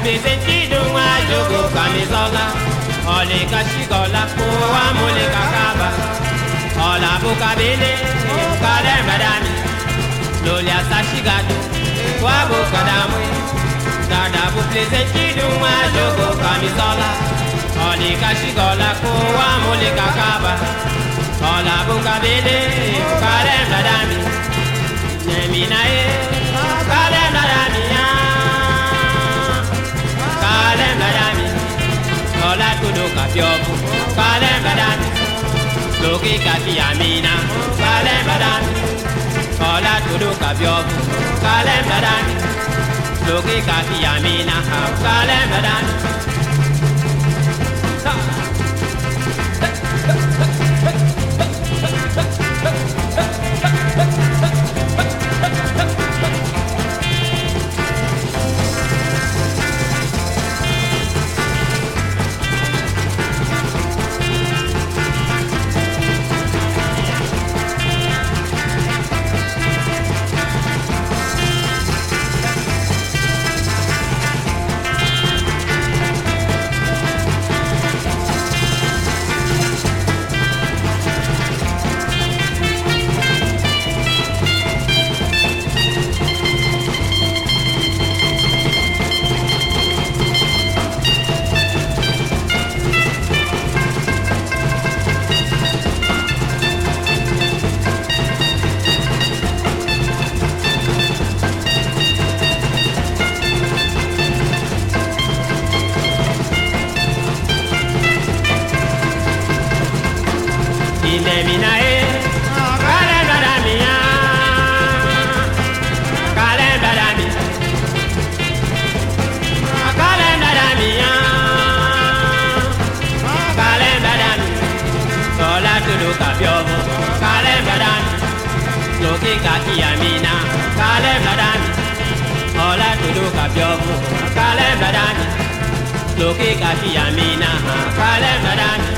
sentido uma jogo camisola. Olha cachigola, boa mulher cacaba. Olha boca bele, calema dami. Lolha sachigado, com a boca da mãe. Dada buple sentido uma jogo camisola. Olha cachigola, boa mulher cacaba. Olha boca bele, calema dami. Nemina calema dami. Ola tudo kapiobu, kale badami. Loki kati amina, kale badami. Ola tudo kapiobu, kale badami. Loki kati amina, kale badami. Loki kati amina, kale badami. Ola tudu kapiobu, kale badami. Loki kati amina, kale badami.